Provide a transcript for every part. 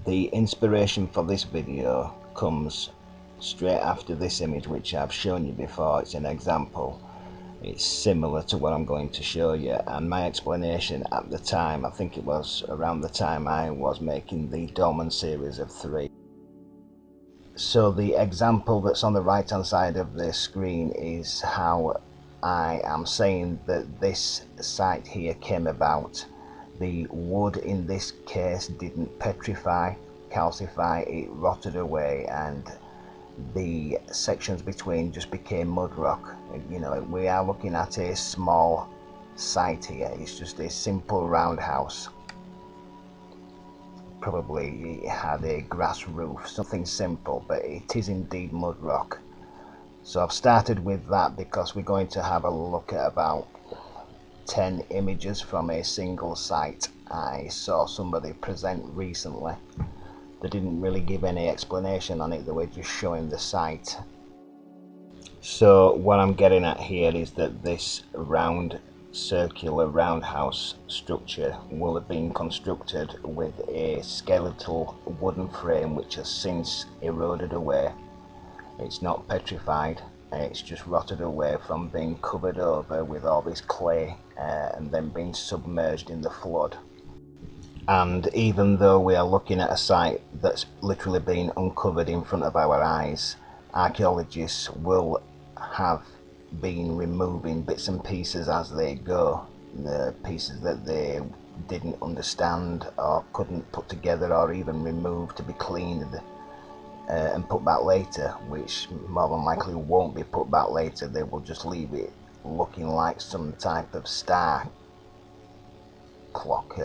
The inspiration for this video comes straight after this image, which I've shown you before. It's an example. It's similar to what I'm going to show you, and my explanation at the time, I think it was around the time I was making the Dolmen series of 3. So the example that's on the right hand side of the screen is how I am saying that this site here came about. The wood in this case didn't petrify, calcify, it rotted away, and the sections between just became mud rock. You know, we are looking at a small site here. It's just a simple roundhouse. Probably it had a grass roof, something simple, but it is indeed mud rock. So I've started with that because we're going to have a look at about 10 images from a single site. I saw somebody present recently. They didn't really give any explanation on it, they were just showing the site. So what I'm getting at here is that this circular roundhouse structure will have been constructed with a skeletal wooden frame which has since eroded away. It's not petrified, it's just rotted away from being covered over with all this clay and then being submerged in the flood. And even though we are looking at a site that's literally been uncovered in front of our eyes, archaeologists will have been removing bits and pieces as they go, the pieces that they didn't understand or couldn't put together or even remove to be cleaned and put back later, which more than likely won't be put back later. They will just leave it looking like some type of star clock,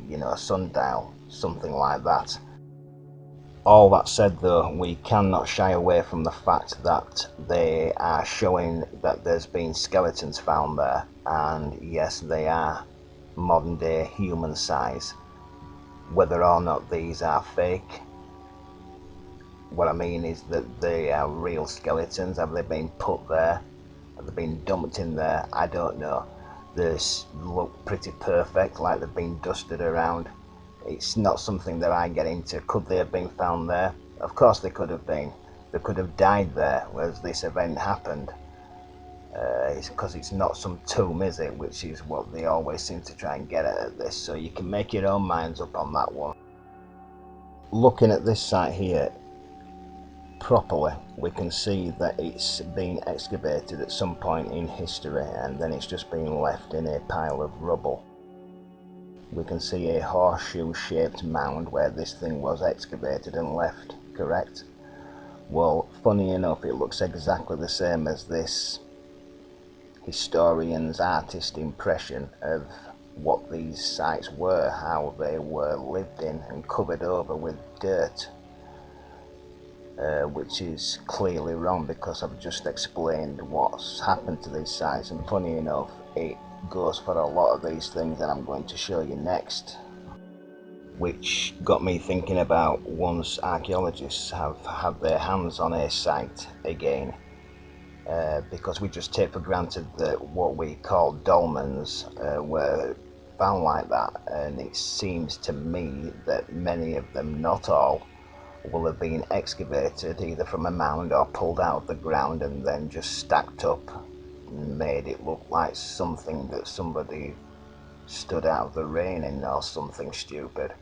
you know, a sundial, something like that. All that said though, we cannot shy away from the fact that they are showing that there's been skeletons found there, and yes, they are modern day human size. Whether or not these are fake, what I mean is that they are real skeletons. Have they been put there? Have they been dumped in there? I don't know. They look pretty perfect, like they've been dusted around. It's not something that I get into. Could they have been found there? Of course they could have been. They could have died there as this event happened. It's because it's not some tomb, is it? Which is what they always seem to try and get at this. So you can make your own minds up on that one. Looking at this site here properly, we can see that it's been excavated at some point in history and then it's just been left in a pile of rubble. We can see a horseshoe shaped mound where this thing was excavated and left, correct? Well, funny enough, it looks exactly the same as this historian's artist impression of what these sites were, how they were lived in and covered over with dirt. Which is clearly wrong because I've just explained what's happened to these sites, and funny enough, it goes for a lot of these things that I'm going to show you next, which got me thinking about once archaeologists have had their hands on a site again, because we just take for granted that what we call dolmens were found like that, and it seems to me that many of them, not all, will have been excavated either from a mound or pulled out of the ground and then just stacked up and made it look like something that somebody stood out of the rain in or something stupid.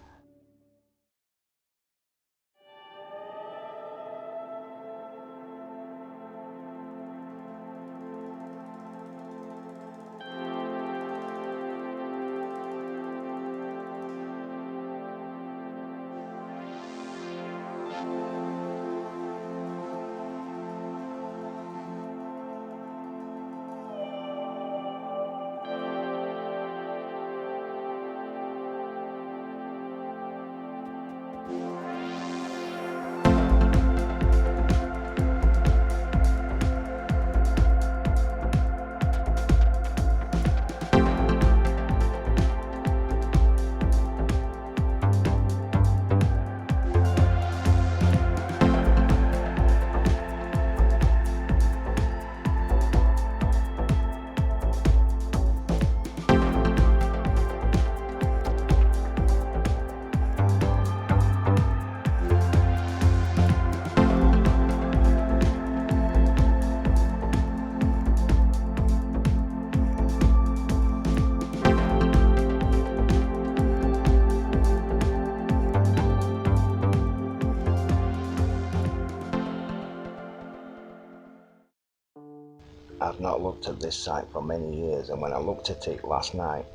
I've not looked at this site for many years, and when I looked at it last night,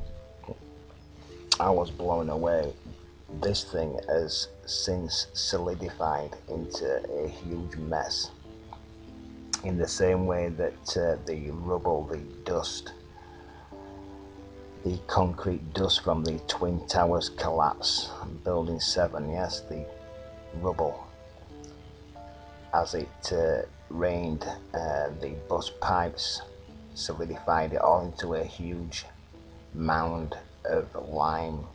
I was blown away. This thing has since solidified into a huge mess, in the same way that the rubble, the dust, the concrete dust from the Twin Towers collapse, Building 7, yes, the rubble, as it rained, the bus pipes solidified it all into a huge mound of lime